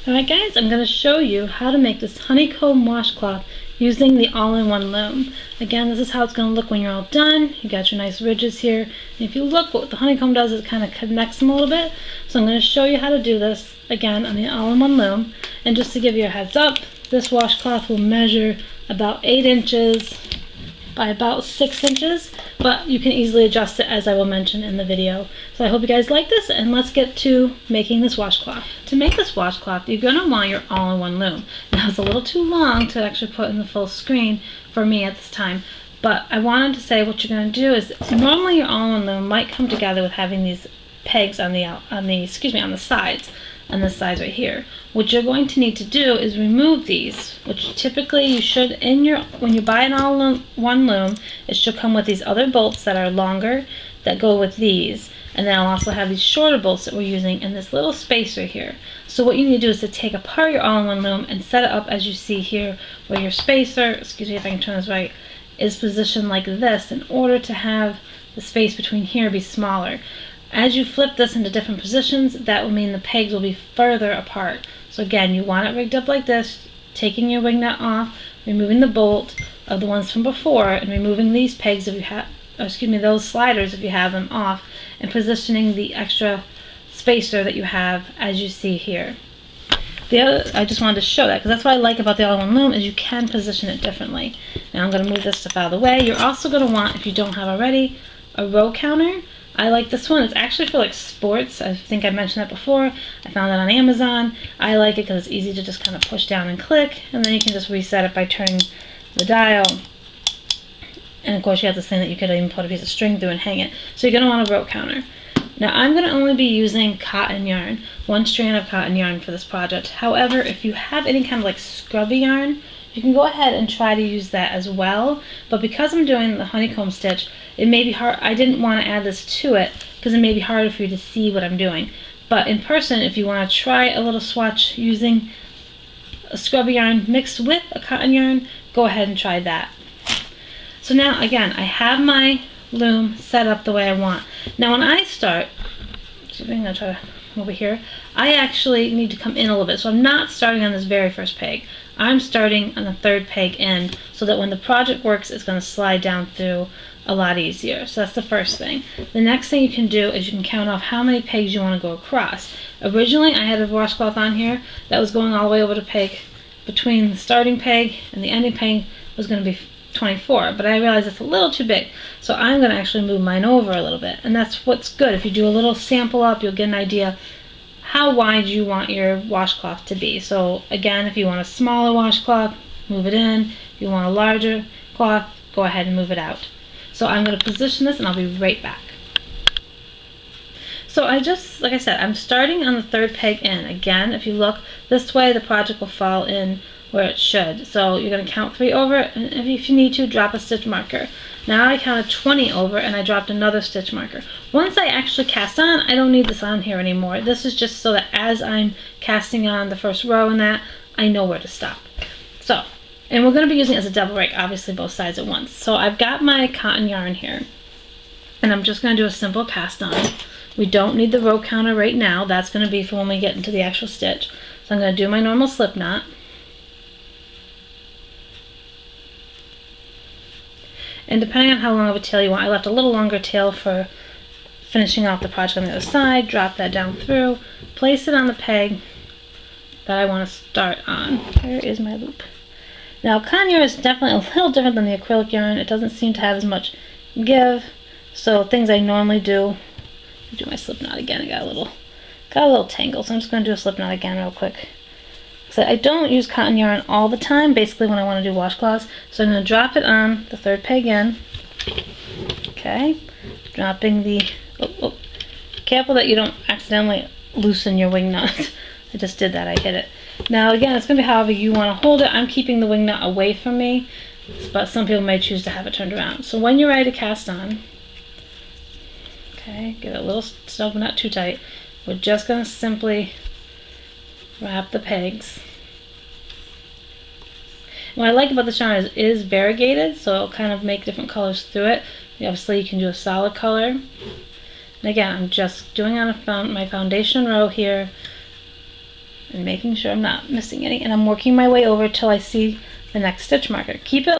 Alright guys, I'm going to show you how to make this honeycomb washcloth using the all-in-one loom. Again, this is how it's going to look when you're all done. You got your nice ridges here. And if you look, what the honeycomb does is it kind of connects them a little bit. So I'm going to show you how to do this again on the all-in-one loom. And just to give you a heads up, this washcloth will measure about 8 inches by about 6 inches, but you can easily adjust it as I will mention in the video. So I hope you guys like this, and let's get to making this washcloth. To make this washcloth, you're going to want your all-in-one loom. Now it's a little too long to actually put in the full screen for me at this time, but I wanted to say what you're going to do is normally your all-in-one loom might come together with having these pegs on the sides. On this side right here. What you're going to need to do is remove these, which typically you should when you buy an all-in-one loom, it should come with these other bolts that are longer that go with these, and then I'll also have these shorter bolts that we're using in this little space right here. So what you need to do is to take apart your all-in-one loom and set it up as you see here, where your spacer, excuse me if I can turn this right, is positioned like this in order to have the space between here be smaller. As you flip this into different positions, that will mean the pegs will be further apart. So again, you want it rigged up like this, taking your wing nut off, removing the bolt of the ones from before, and removing these pegs if you have, those sliders if you have them off, and positioning the extra spacer that you have as you see here. I just wanted to show that because that's what I like about the all-in-one loom is you can position it differently. Now I'm going to move this stuff out of the way. You're also going to want, if you don't have already, a row counter. I like this one. It's actually for like sports. I think I mentioned that before. I found it on Amazon. I like it because it's easy to just kind of push down and click, and then you can just reset it by turning the dial. And of course you have this thing that you could even put a piece of string through and hang it. So you're going to want a row counter. Now I'm going to only be using cotton yarn, 1 strand of cotton yarn for this project. However, if you have any kind of like scrubby yarn, you can go ahead and try to use that as well, but because I'm doing the honeycomb stitch, it may be hard. I didn't want to add this to it because it may be harder for you to see what I'm doing. But in person, if you want to try a little swatch using a scrubby yarn mixed with a cotton yarn, go ahead and try that. So now, again, I have my loom set up the way I want. Now when I start, I'm going to try to over here, I actually need to come in a little bit. So I'm not starting on this very first peg. I'm starting on the 3rd peg in so that when the project works, it's going to slide down through a lot easier. So that's the first thing. The next thing you can do is you can count off how many pegs you want to go across. Originally, I had a washcloth on here that was going all the way over to peg. Between the starting peg and the ending peg was going to be 24, but I realized it's a little too big. So I'm going to actually move mine over a little bit. And that's what's good. If you do a little sample up, you'll get an idea how wide you want your washcloth to be. So again, if you want a smaller washcloth, move it in. If you want a larger cloth, go ahead and move it out. So I'm going to position this and I'll be right back. So like I said, I'm starting on the 3rd peg in. Again, if you look this way, the project will fall in where it should. So you're going to count 3 over, and if you need to, drop a stitch marker. Now I counted 20 over and I dropped another stitch marker. Once I actually cast on, I don't need this on here anymore. This is just so that as I'm casting on the first row and that, I know where to stop. So, and we're going to be using it as a double rake, obviously both sides at once. So I've got my cotton yarn here, and I'm just going to do a simple cast on. We don't need the row counter right now. That's going to be for when we get into the actual stitch. So I'm going to do my normal slip knot. And depending on how long of a tail you want, I left a little longer tail for finishing off the project on the other side. Drop that down through, place it on the peg that I want to start on. Where is my loop? Now cotton yarn is definitely a little different than the acrylic yarn. It doesn't seem to have as much give. So things I normally do my slip knot again. I got a little tangle, so I'm just going to do a slip knot again real quick. So I don't use cotton yarn all the time, basically when I want to do washcloths. So I'm going to drop it on the 3rd peg in. Okay, dropping the, careful that you don't accidentally loosen your wing nut. I just did that, I hit it. Now again, it's going to be however you want to hold it. I'm keeping the wing nut away from me, but some people may choose to have it turned around. So when you're ready to cast on, okay, give it a little snug, but not too tight. We're just going to simply wrap the pegs. What I like about this yarn is it is variegated, so it'll kind of make different colors through it. Obviously you can do a solid color. And again, I'm just doing on my foundation row here, and making sure I'm not missing any, and I'm working my way over till I see the next stitch marker. Keep it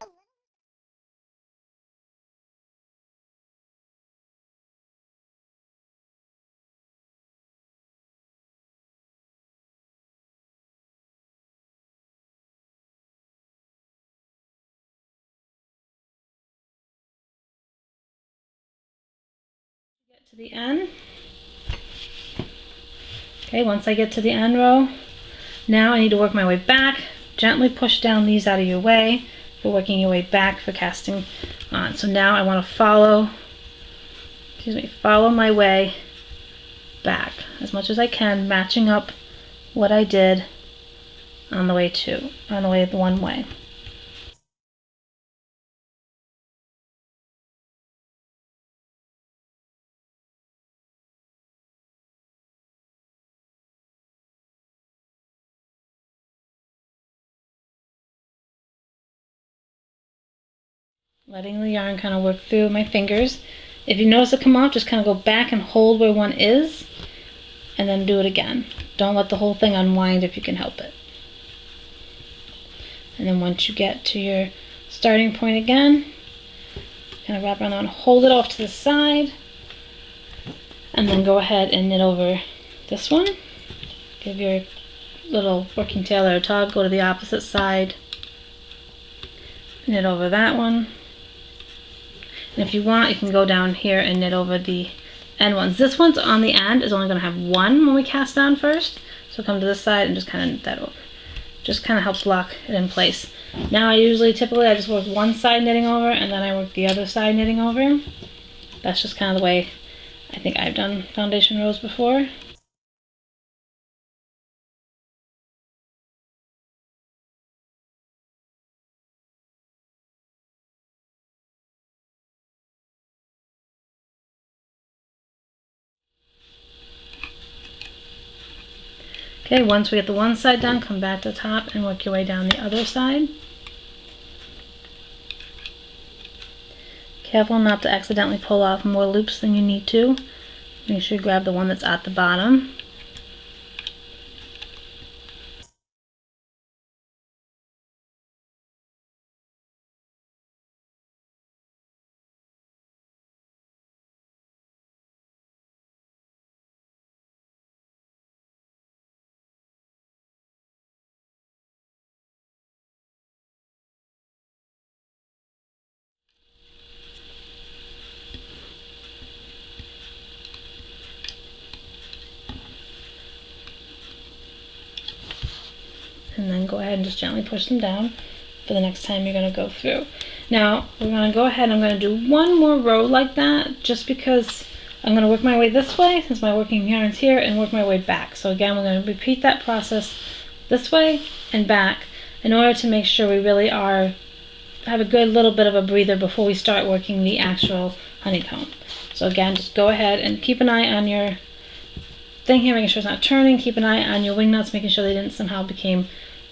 to the end. Okay, once I get to the end row, now I need to work my way back. Gently push down these out of your way for working your way back for casting on. So now I want to follow my way back as much as I can, matching up what I did on the way the one way. Letting the yarn kind of work through my fingers. If you notice it come off, just kind of go back and hold where one is, and then do it again. Don't let the whole thing unwind if you can help it. And then once you get to your starting point again, kind of wrap around and hold it off to the side, and then go ahead and knit over this one. Give your little working tailor a tug, go to the opposite side, knit over that one. And if you want, you can go down here and knit over the end ones. This one's on the end is only going to have one when we cast down first. So come to this side and just kind of knit that over. Just kind of helps lock it in place. Now typically I just work one side knitting over and then I work the other side knitting over. That's just kind of the way I think I've done foundation rows before. Okay, once we get the one side done, come back to the top and work your way down the other side. Careful not to accidentally pull off more loops than you need to. Make sure you grab the one that's at the bottom. And then go ahead and just gently push them down for the next time you're going to go through. Now we're going to go ahead and I'm going to do one more row like that, just because I'm going to work my way this way since my working yarn's here and work my way back. So again, we're going to repeat that process this way and back in order to make sure we really have a good little bit of a breather before we start working the actual honeycomb. So again, just go ahead and keep an eye on your thing here, making sure it's not turning. Keep an eye on your wing nuts, making sure they didn't somehow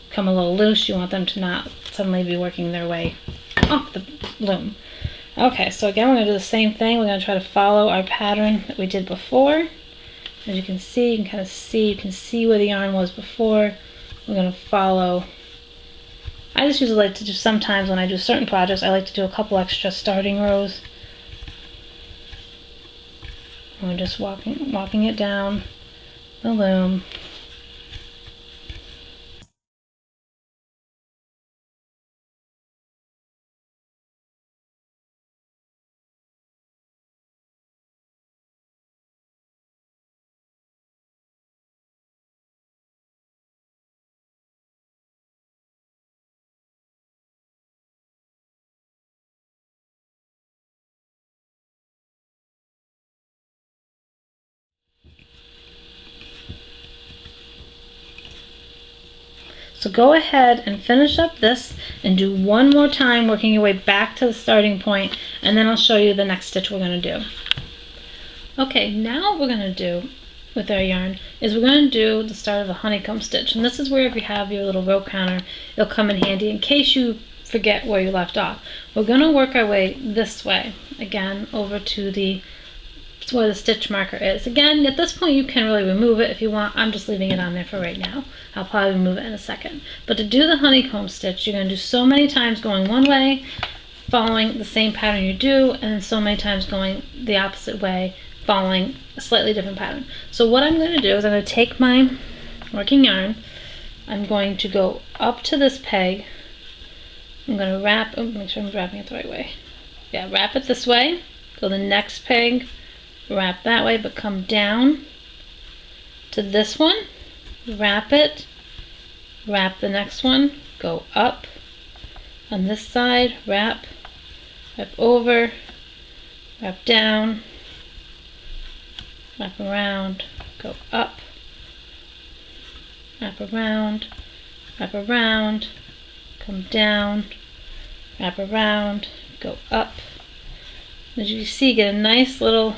come a little loose. You want them to not suddenly be working their way off the loom. Okay, so again, we're going to do the same thing. We're going to try to follow our pattern that we did before. As you can see, you can see where the yarn was before. We're going to follow. I just usually like to do, sometimes when I do certain projects, I like to do a couple extra starting rows. We're just walking it down the loom. So go ahead and finish up this and do one more time, working your way back to the starting point, and then I'll show you the next stitch we're going to do. Okay, now what we're going to do with our yarn is we're going to do the start of the honeycomb stitch, and this is where if you have your little row counter, it'll come in handy in case you forget where you left off. We're going to work our way this way, again, over to the where the stitch marker is. Again, at this point you can really remove it if you want. I'm just leaving it on there for right now. I'll probably remove it in a second. But to do the honeycomb stitch, you're going to do so many times going one way, following the same pattern you do, and then so many times going the opposite way, following a slightly different pattern. So what I'm going to do is I'm going to take my working yarn, I'm going to go up to this peg, I'm going to wrap, make sure I'm wrapping it the right way. Yeah, wrap it this way, go the next peg, wrap that way, but come down to this one, wrap it, wrap the next one, go up on this side, wrap over, wrap down, wrap around, go up, wrap around, come down, wrap around, go up. As you see, get a nice little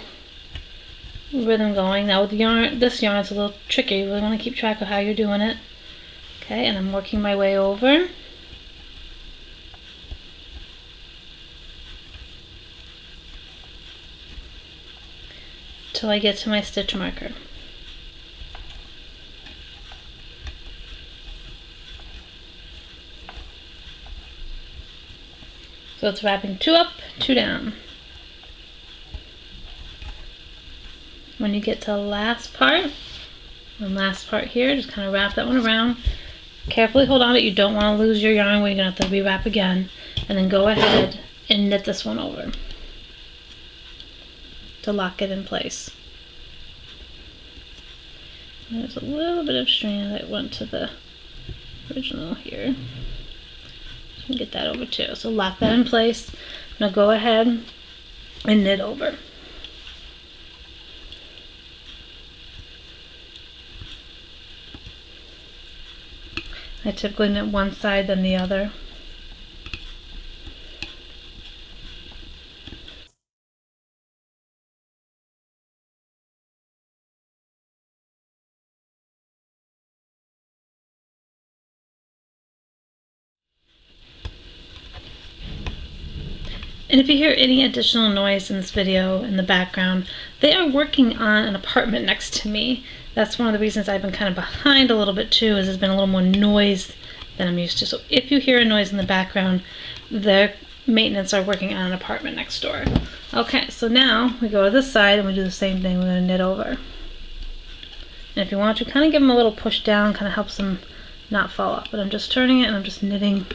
rhythm going. Now with yarn, this yarn is a little tricky. You really want to keep track of how you're doing it. Okay, and I'm working my way over. Till I get to my stitch marker. So it's wrapping 2 up, 2 down. When you get to the last part here, just kind of wrap that one around. Carefully hold on to it. You don't want to lose your yarn where you're going to have to rewrap again. And then go ahead and knit this one over to lock it in place. There's a little bit of strand that went to the original here. So get that over too. So lock that in place. Now go ahead and knit over. I typically knit one side then the other. And if you hear any additional noise in this video in the background, they are working on an apartment next to me. That's one of the reasons I've been kind of behind a little bit too, is there's been a little more noise than I'm used to. So if you hear a noise in the background, the maintenance are working on an apartment next door. Okay, so now we go to this side and we do the same thing. We're going to knit over. And if you want to, kind of give them a little push down, kind of helps them not fall off. But I'm just turning it and I'm just knitting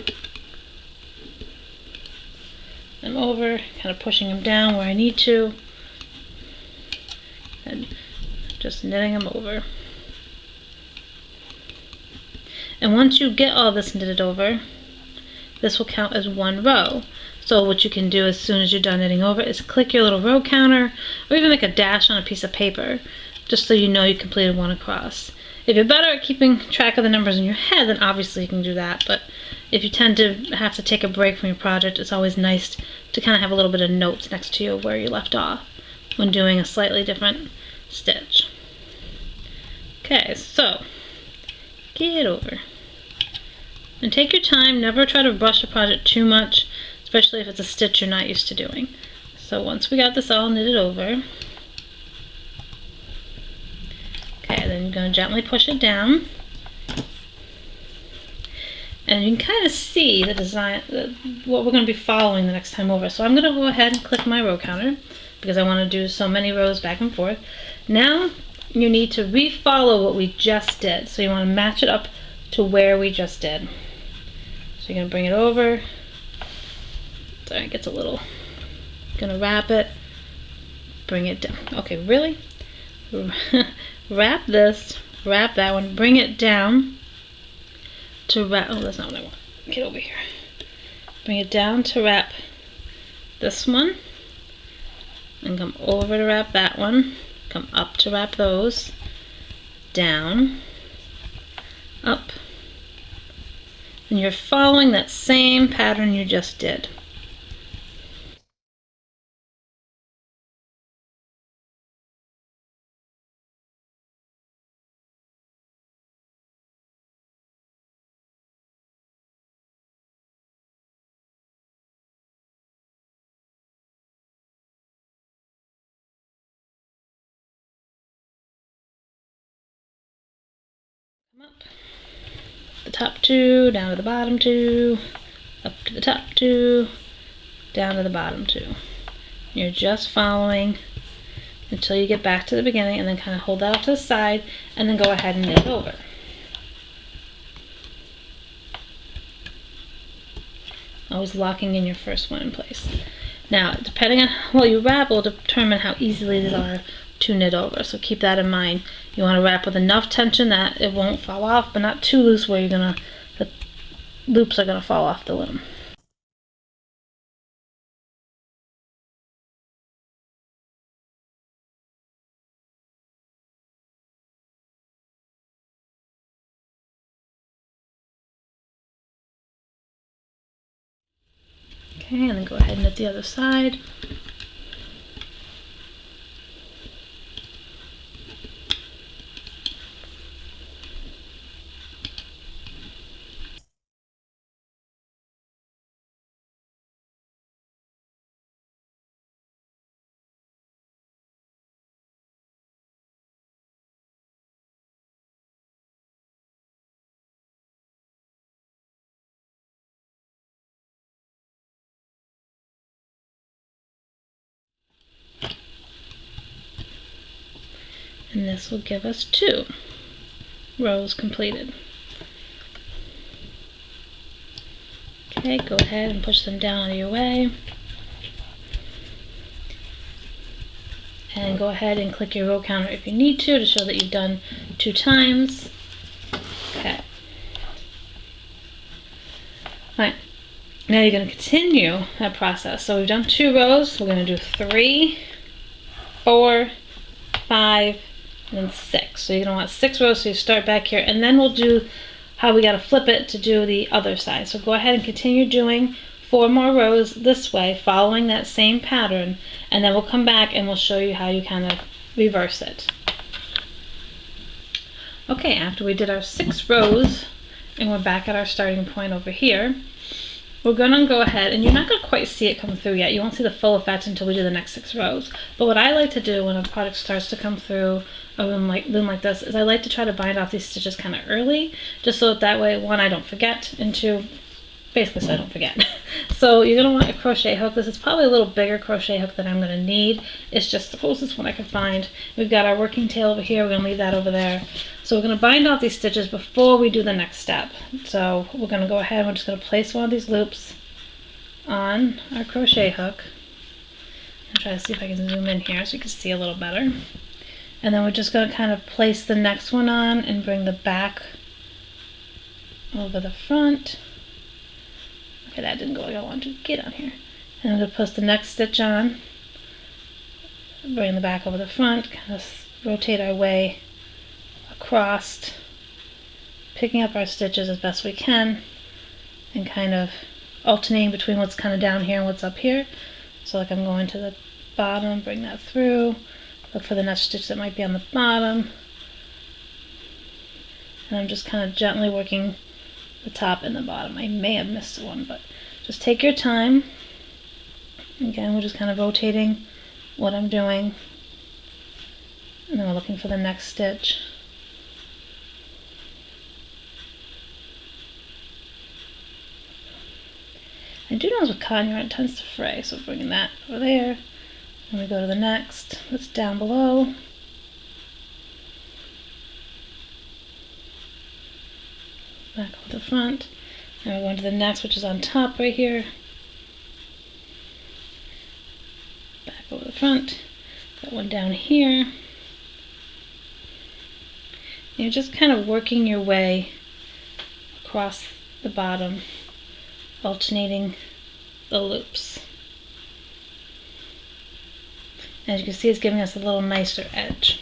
them over, kind of pushing them down where I need to, and just knitting them over. And once you get all this knitted over, this will count as one row. So what you can do as soon as you're done knitting over is click your little row counter, or even make a dash on a piece of paper, just so you know you completed one across. If you're better at keeping track of the numbers in your head, then obviously you can do that, but if you tend to have to take a break from your project, it's always nice to kind of have a little bit of notes next to you where you left off when doing a slightly different stitch. Okay, so get over. And take your time, never try to rush a project too much, especially if it's a stitch you're not used to doing. So once we got this all knitted over, okay, then you're going to gently push it down. And you can kind of see the design, what we're going to be following the next time over. So I'm going to go ahead and click my row counter because I want to do so many rows back and forth. Now you need to re-follow what we just did. So you want to match it up to where we just did. So you're going to bring it over. Sorry, it gets a little, going to wrap it, bring it down. Okay, really? Wrap this, wrap that one, bring it down to wrap, oh, that's not what I want. Get over here. Bring it down to wrap this one, and come over to wrap that one, come up to wrap those, down, up, and you're following that same pattern you just did. Up, the top two, down to the bottom two, up to the top two, down to the bottom two. You're just following until you get back to the beginning, and then kind of hold that off to the side, and then go ahead and knit it over. Always locking in your first one in place. Now, depending on how well you wrap will determine how easily these are to knit over, so keep that in mind. You want to wrap with enough tension that it won't fall off, but not too loose where the loops are gonna fall off the loom. Okay, and then go ahead and knit the other side. And this will give us 2 rows completed. Okay, go ahead and push them down out of your way. And go ahead and click your row counter if you need to show that you've done 2 times. Okay. Alright, now you're going to continue that process. So we've done 2 rows, we're going to do 3, 4, 5, and then 6. So you're going to want 6 rows, so you start back here, and then we'll do how we got to flip it to do the other side. So go ahead and continue doing 4 more rows this way, following that same pattern, and then we'll come back and we'll show you how you kind of reverse it. Okay, after we did our 6 rows, and we're back at our starting point over here, we're going to go ahead, and you're not going to quite see it come through yet. You won't see the full effect until we do the next 6 rows. But what I like to do when a product starts to come through a loom like this is I like to try to bind off these stitches kind of early, just so that way, 1, I don't forget, and 2, basically so I don't forget. So you're going to want a crochet hook. This is probably a little bigger crochet hook than I'm going to need. It's just the closest one I could find. We've got our working tail over here. We're going to leave that over there. So we're going to bind off these stitches before we do the next step. So we're going to go ahead and we're just going to place one of these loops on our crochet hook. I'll try to see if I can zoom in here so you can see a little better. And then we're just going to kind of place the next one on and bring the back over the front. Okay, that didn't go like I wanted to get on here. And I'm going to place the next stitch on, bring the back over the front, kind of rotate our way across, picking up our stitches as best we can, and kind of alternating between what's kind of down here and what's up here. So like I'm going to the bottom, bring that through, look for the next stitch that might be on the bottom, and I'm just kind of gently working the top and the bottom. I may have missed one, but just take your time. Again, we're just kind of rotating what I'm doing, and then we're looking for the next stitch. I do notice with cotton yarn it tends to fray, so bringing that over there, and we go to the next that's down below. Back over the front, and we're going to the next, which is on top right here. Back over the front, got one down here. You're just kind of working your way across the bottom, alternating the loops. As you can see, it's giving us a little nicer edge.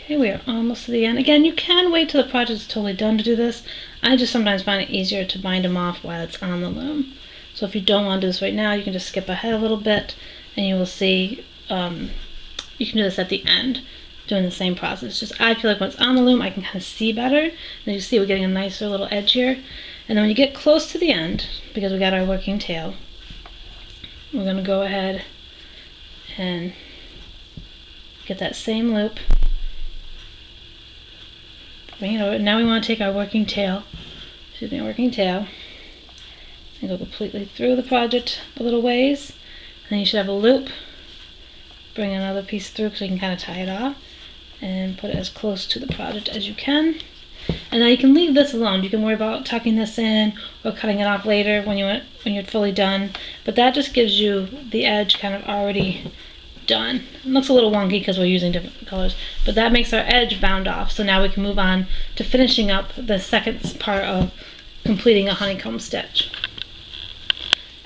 Okay, we are almost to the end. Again, you can wait till the project is totally done to do this. I just sometimes find it easier to bind them off while it's on the loom. So if you don't want to do this right now, you can just skip ahead a little bit, and you will see you can do this at the end, doing the same process. Just I feel like when it's on the loom, I can kind of see better. And you see we're getting a nicer little edge here. And then when you get close to the end, because we got our working tail, we're going to go ahead and get that same loop. Bring it over. Now we want to take our working tail, and go completely through the project a little ways. And then you should have a loop. Bring another piece through so you can kind of tie it off and put it as close to the project as you can. And now you can leave this alone. You can worry about tucking this in or cutting it off later when you're fully done. But that just gives you the edge kind of already done. It looks a little wonky because we're using different colors, but that makes our edge bound off. So now we can move on to finishing up the second part of completing a honeycomb stitch.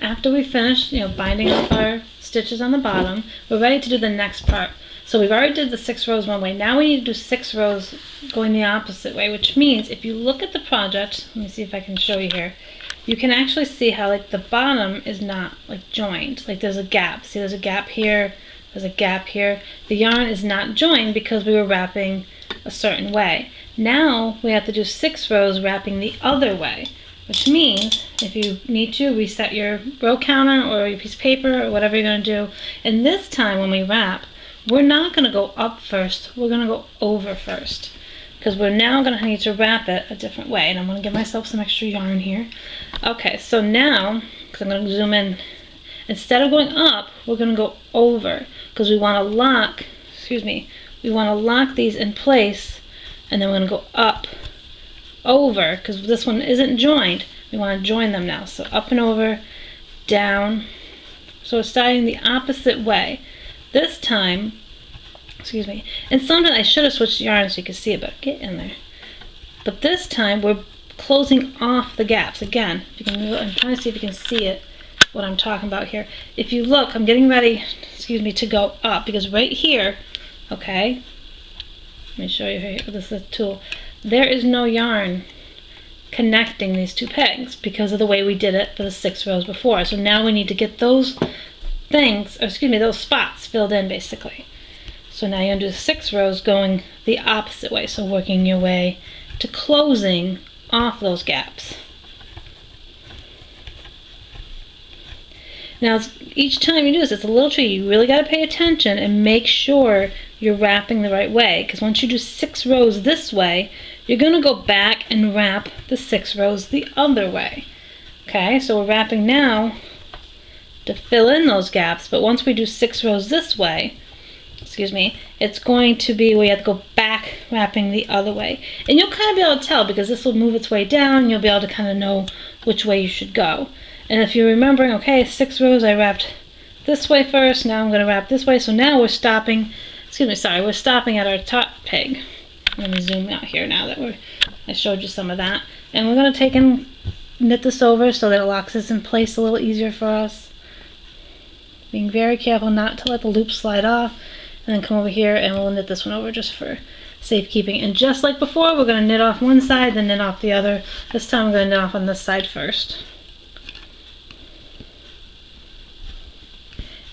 After we finish, binding up our stitches on the bottom, we're ready to do the next part. So we've already did the 6 rows one way. Now we need to do 6 rows going the opposite way, which means if you look at the project, let me see if I can show you here, you can actually see how the bottom is not joined. There's a gap. See, there's a gap here, there's a gap here. The yarn is not joined because we were wrapping a certain way. Now we have to do 6 rows wrapping the other way, which means if you need to, reset your row counter or your piece of paper or whatever you're going to do. And this time when we wrap, we're not going to go up first, we're going to go over first, because we're now going to need to wrap it a different way. And I'm going to give myself some extra yarn here. Okay, so now, because I'm going to zoom in, instead of going up, we're going to go over, because we want to lock, we want to lock these in place, and then we're going to go up, over, because this one isn't joined. We want to join them now. So up and over, down. So we're starting the opposite way. This time, and sometimes I should have switched yarn so you could see it, but get in there. But this time we're closing off the gaps. Again, if you can, I'm trying to see if you can see it, what I'm talking about here. If you look, I'm getting ready, to go up, because right here, okay, let me show you here, this is a tool. There is no yarn connecting these 2 pegs because of the way we did it for the 6 rows before. So now we need to get those things, those spots filled in basically. So now you're going to do 6 rows going the opposite way, so working your way to closing off those gaps. Now each time you do this, it's a little tricky. You really got to pay attention and make sure you're wrapping the right way, because once you do 6 rows this way, you're going to go back and wrap the 6 rows the other way. Okay, so we're wrapping now to fill in those gaps, but once we do 6 rows this way, it's going to be we have to go back wrapping the other way. And you'll kind of be able to tell because this will move its way down, you'll be able to kind of know which way you should go. And if you're remembering, okay, 6 rows I wrapped this way first, now I'm going to wrap this way, so now we're stopping, we're stopping at our top peg. Let me zoom out here now that I showed you some of that. And we're going to take and knit this over so that it locks this in place a little easier for us. Being very careful not to let the loop slide off, and then come over here and we'll knit this one over just for safekeeping. And just like before, we're going to knit off one side, then knit off the other. This time we're going to knit off on this side first.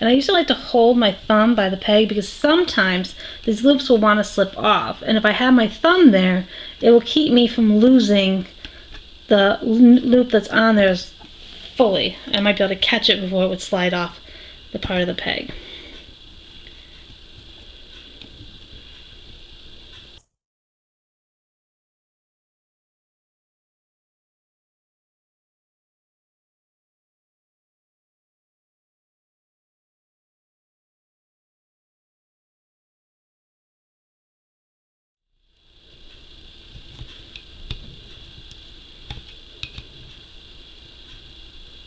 And I usually like to hold my thumb by the peg because sometimes these loops will want to slip off. And if I have my thumb there, it will keep me from losing the loop that's on there fully. I might be able to catch it before it would slide off the part of the peg.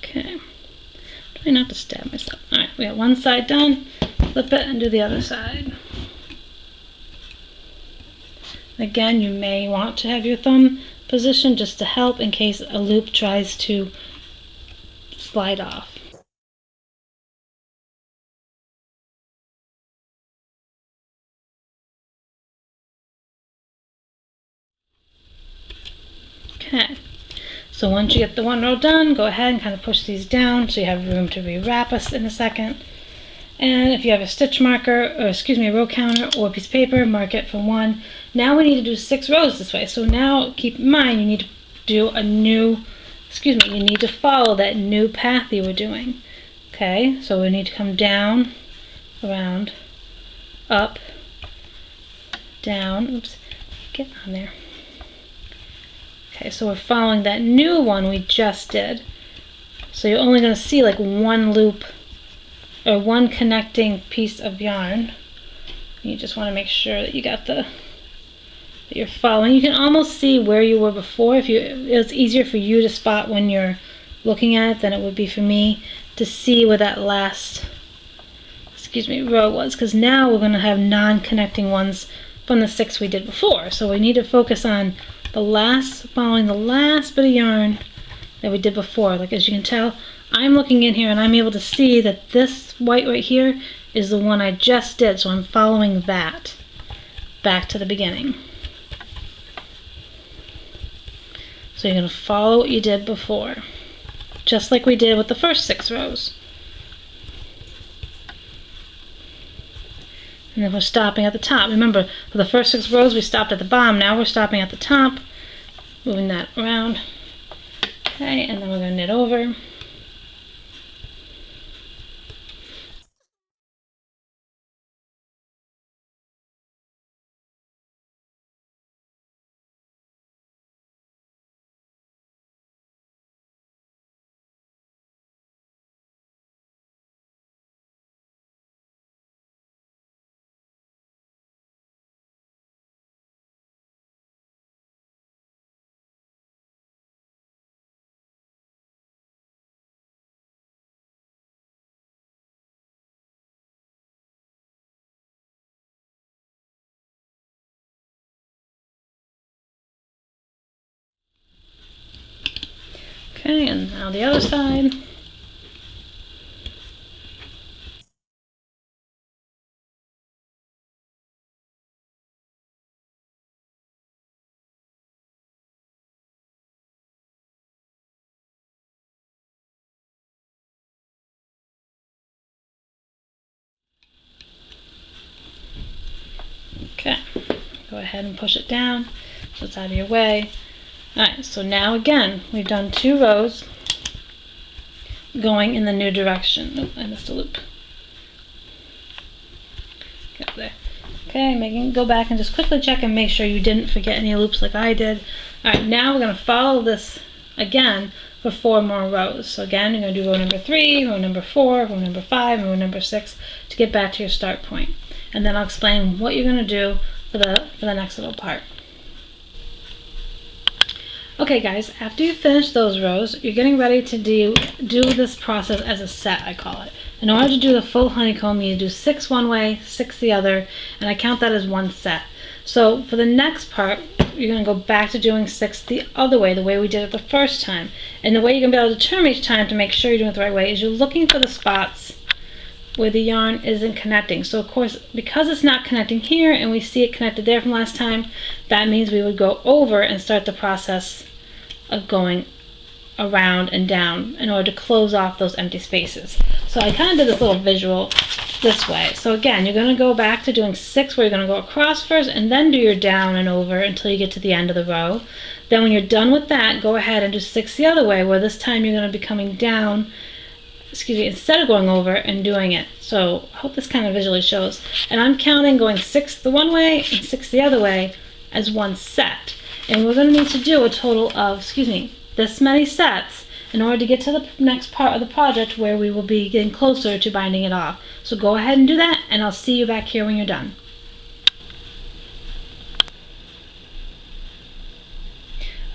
Okay, try not to stab myself. Alright, we got one side done, flip it and do the other side. Again, you may want to have your thumb positioned just to help in case a loop tries to slide off. Okay, so once you get the one row done, go ahead and kind of push these down so you have room to rewrap us in a second. And if you have a stitch marker, or excuse me, a row counter or a piece of paper, mark it for 1. Now we need to do 6 rows this way. So now keep in mind you need to do a new, you need to follow that new path you were doing. Okay, so we need to come down, around, up, down, oops, get on there. Okay, so we're following that new one we just did. So you're only going to see like one loop or one connecting piece of yarn. You just want to make sure that you got that you're following. You can almost see where you were before. It's easier for you to spot when you're looking at it than it would be for me to see where that last row was, because now we're going to have non-connecting ones from the 6 we did before. So we need to focus on following the last bit of yarn that we did before. Like, as you can tell, I'm looking in here and I'm able to see that this white right here is the one I just did, so I'm following that back to the beginning. So you're going to follow what you did before, just like we did with the first 6 rows. And then we're stopping at the top. Remember, for the first 6 rows we stopped at the bottom. Now we're stopping at the top, moving that around. Okay, and then we're going to knit over. Okay, and now the other side. Okay, go ahead and push it down so it's out of your way. Alright, so now again, we've done 2 rows going in the new direction. Oh, I missed a loop. Get there. Okay, go back and just quickly check and make sure you didn't forget any loops like I did. Alright, now we're going to follow this again for 4 more rows. So again, you're going to do row number 3, row number 4, row number 5, and row number 6 to get back to your start point. And then I'll explain what you're going to do for the next little part. Okay guys, after you finish those rows, you're getting ready to do this process as a set, I call it. In order to do the full honeycomb, you do 6 one way, 6 the other, and I count that as one set. So for the next part, you're going to go back to doing 6 the other way, the way we did it the first time. And the way you're going to be able to determine each time to make sure you're doing it the right way is you're looking for the spots where the yarn isn't connecting. So of course, because it's not connecting here and we see it connected there from last time, that means we would go over and start the process of going around and down in order to close off those empty spaces. So I kind of did this little visual this way. So again, you're going to go back to doing 6 where you're going to go across first and then do your down and over until you get to the end of the row. Then when you're done with that, go ahead and do 6 the other way, where this time you're going to be coming down, instead of going over and doing it. So I hope this kind of visually shows. And I'm counting going 6 the one way and 6 the other way as one set. And we're going to need to do a total of, this many sets in order to get to the next part of the project where we will be getting closer to binding it off. So go ahead and do that, and I'll see you back here when you're done.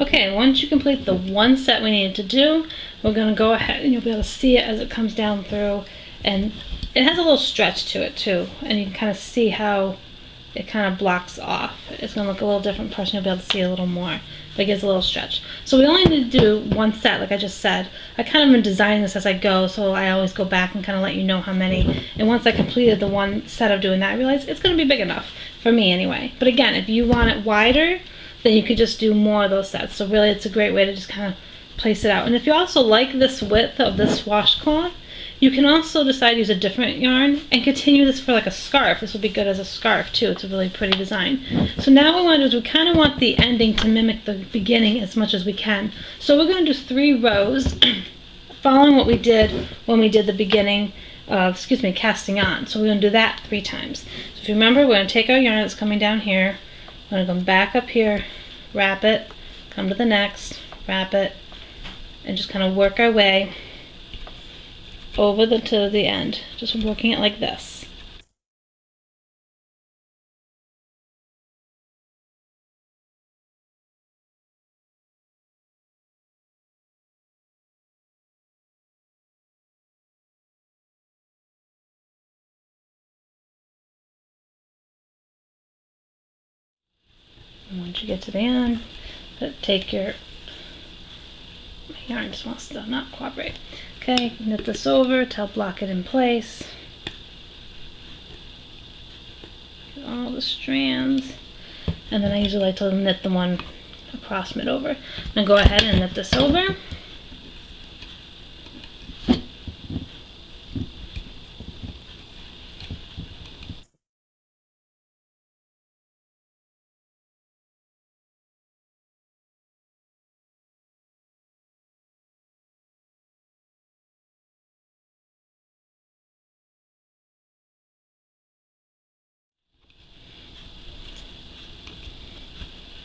Okay, once you complete the one set we needed to do, we're going to go ahead and you'll be able to see it as it comes down through, and it has a little stretch to it too, and you can kind of see how it kind of blocks off. It's going to look a little different. Person you'll be able to see a little more, but it gives a little stretch. So we only need to do one set, like I just said. I kind of been designing this as I go, so I always go back and kind of let you know how many. And once I completed the one set of doing that, I realized it's going to be big enough for me anyway. But again, if you want it wider, then you could just do more of those sets. So really it's a great way to just kind of place it out. And if you also like this width of this washcloth, you can also decide to use a different yarn and continue this for like a scarf. This would be good as a scarf too. It's a really pretty design. So now what we want to do is we kind of want the ending to mimic the beginning as much as we can. So we're going to do 3 rows following what we did when we did the beginning of, casting on. So we're going to do that 3 times. So if you remember, we're going to take our yarn that's coming down here, we're going to come back up here, wrap it, come to the next, wrap it, and just kind of work our way over to the end, just working it like this. And once you get to the end, take your yarn just wants to not cooperate. Okay, knit this over to help lock it in place. Get all the strands, and then I usually like to knit the one across mid over. Now go ahead and knit this over.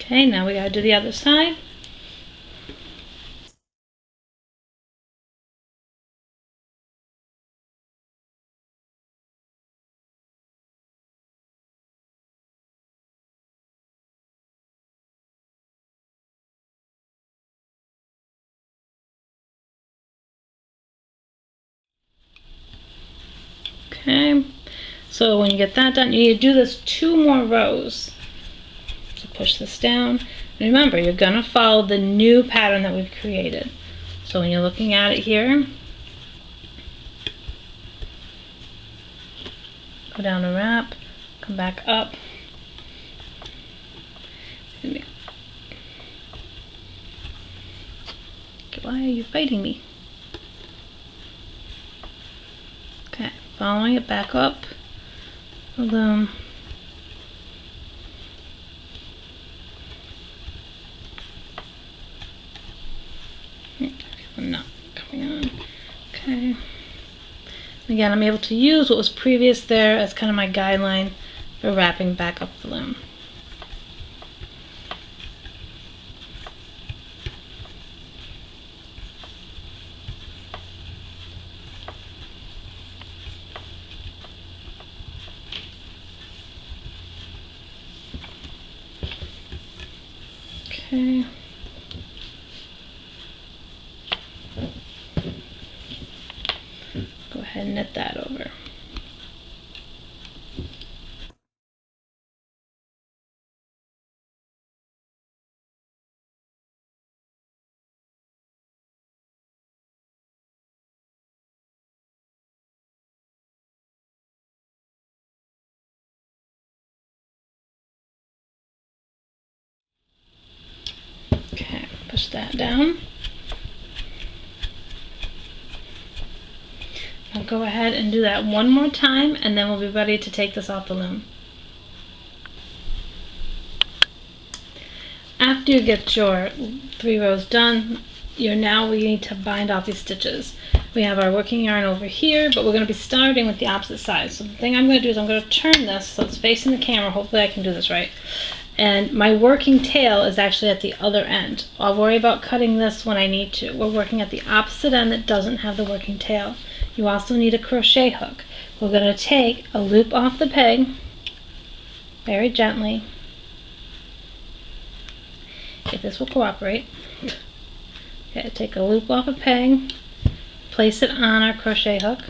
Okay, now we gotta do the other side. Okay, so when you get that done, you need to do this 2 more rows. So push this down. And remember, you're going to follow the new pattern that we've created. So when you're looking at it here, go down and wrap, come back up. Why are you fighting me? Okay, following it back up, the loom. I'm not coming on. Okay. Again, I'm able to use what was previous there as kind of my guideline for wrapping back up the loom. Okay. Go ahead and knit that over. Okay, push that down. Now go ahead and do that 1 more time, and then we'll be ready to take this off the loom. After you get your 3 rows done, we need to bind off these stitches. We have our working yarn over here, but we're going to be starting with the opposite side. So the thing I'm going to do is I'm going to turn this so it's facing the camera. Hopefully I can do this right. And my working tail is actually at the other end. I'll worry about cutting this when I need to. We're working at the opposite end that doesn't have the working tail. You also need a crochet hook. We're going to take a loop off the peg, very gently, if this will cooperate. Okay, take a loop off a peg, place it on our crochet hook.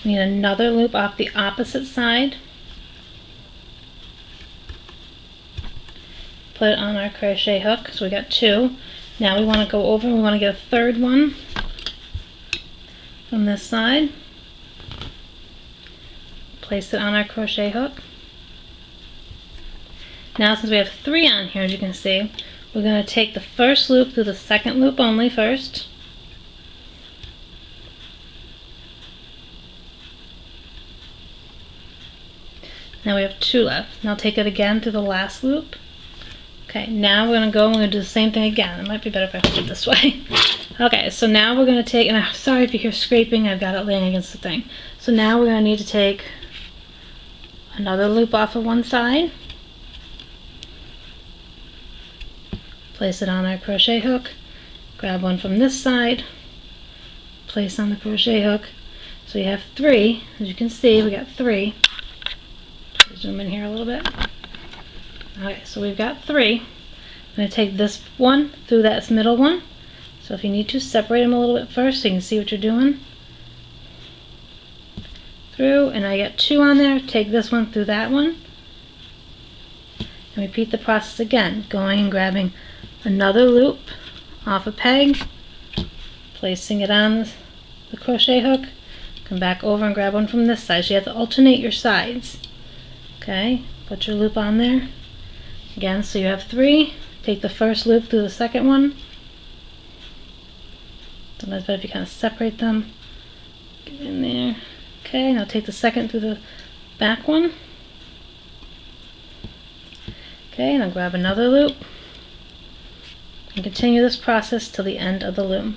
We need another loop off the opposite side. Put it on our crochet hook, so we got 2. Now we want to go over and we want to get a 3rd one from this side. Place it on our crochet hook. Now since we have 3 on here, as you can see, we're going to take the first loop through the second loop only first. Now we have 2 left. Now take it again through the last loop. Okay, now we're going to go and we're going to do the same thing again. It might be better if I hold it this way. Okay, so now we're going to take, and I'm sorry if you hear scraping, I've got it laying against the thing. So now we're going to need to take another loop off of one side. Place it on our crochet hook. Grab one from this side. Place on the crochet hook. So you have 3. As you can see, we got 3. Zoom in here a little bit. Okay, so we've got 3. I'm going to take this one through that middle one. So if you need to, separate them a little bit first so you can see what you're doing. Through, and I got 2 on there. Take this one through that one. And repeat the process again, going and grabbing another loop off a peg, placing it on the crochet hook, come back over and grab one from this side. So you have to alternate your sides. Okay, put your loop on there. Again, so you have 3. Take the first loop through the second one. Sometimes better if you kind of separate them. Get in there. Okay, now take the second through the back one. Okay, now grab another loop. And continue this process till the end of the loom.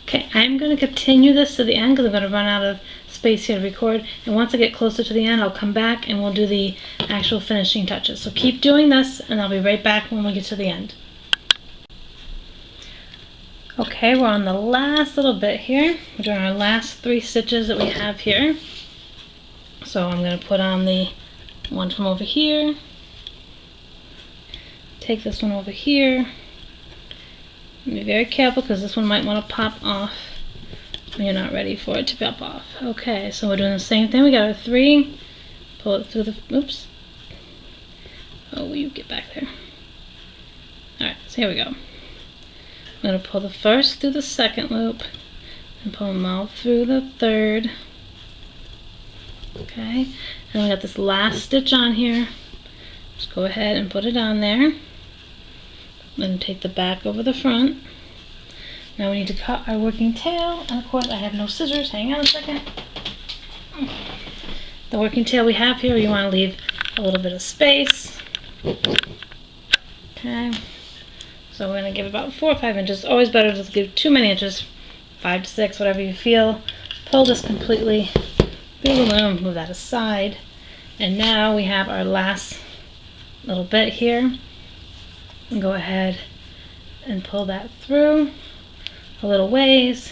Okay, I'm going to continue this to the end because I'm going to run out of space here to record. And once I get closer to the end, I'll come back and we'll do the actual finishing touches. So keep doing this and I'll be right back when we get to the end. Okay, we're on the last little bit here. We're doing our last 3 stitches that we have here. So I'm going to put on the one from over here. Take this one over here. Be very careful because this one might want to pop off when you're not ready for it to pop off. Okay, so we're doing the same thing. We got our 3. Pull it through the, oops. Oh, will you get back there? Alright, so here we go. I'm going to pull the first through the second loop and pull them all through the third. Okay, and we got this last stitch on here. Just go ahead and put it on there. Then take the back over the front. Now we need to cut our working tail, and of course I have no scissors. Hang on a second. The working tail we have here, you want to leave a little bit of space. Okay, so we're going to give about 4 or 5 inches. Always better to give too many inches, 5 to 6, whatever you feel. Pull this completely through the loom, move that aside, and now we have our last little bit here. And go ahead and pull that through a little ways,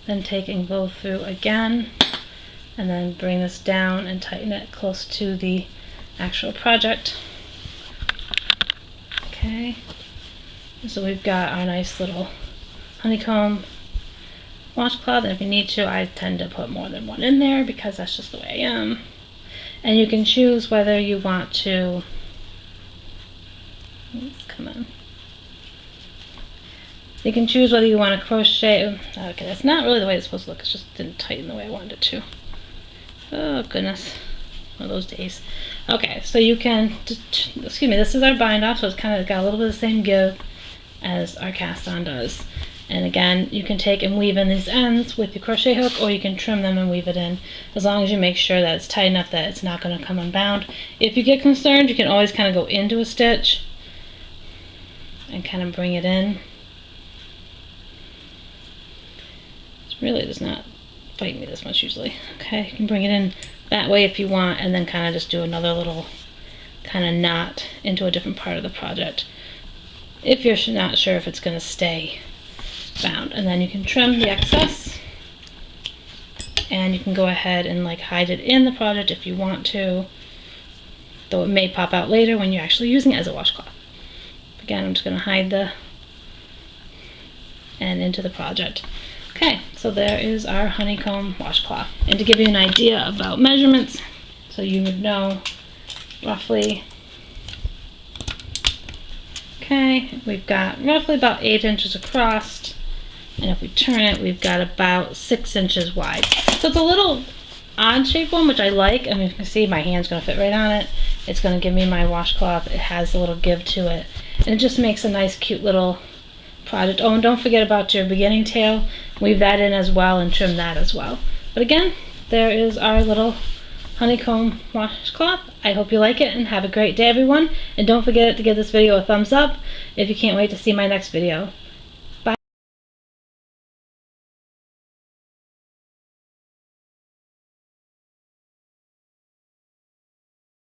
then take and go through again, and then bring this down and tighten it close to the actual project. Okay, so we've got our nice little honeycomb washcloth, and if you need to, I tend to put more than one in there because that's just the way I am. And you can choose whether you want to, come on. You can choose whether you want to crochet. Okay, that's not really the way it's supposed to look. It just didn't tighten the way I wanted it to. Oh goodness, one of those days. Okay, so you can, excuse me, this is our bind off, so it's kind of got a little bit of the same give as our cast on does. And again, you can take and weave in these ends with your crochet hook, or you can trim them and weave it in, as long as you make sure that it's tight enough that it's not going to come unbound. If you get concerned, you can always kind of go into a stitch and kind of bring it in. It really does not bite me this much usually. Okay, you can bring it in that way if you want, and then kind of just do another little kind of knot into a different part of the project if you're not sure if it's going to stay bound. And then you can trim the excess, and you can go ahead and like hide it in the project if you want to, though it may pop out later when you're actually using it as a washcloth. Again, I'm just going to hide the end into the project. Okay, so there is our honeycomb washcloth. And to give you an idea about measurements, so you would know roughly, okay, we've got roughly about 8 inches across, and if we turn it, we've got about 6 inches wide. So it's a little odd shaped one, which I like. I mean, you can see my hand's going to fit right on it. It's going to give me my washcloth. It has a little give to it, and it just makes a nice cute little project. Oh, and don't forget about your beginning tail. Weave that in as well and trim that as well. But again, there is our little honeycomb washcloth. I hope you like it, and have a great day, everyone. And don't forget to give this video a thumbs up if you can't wait to see my next video.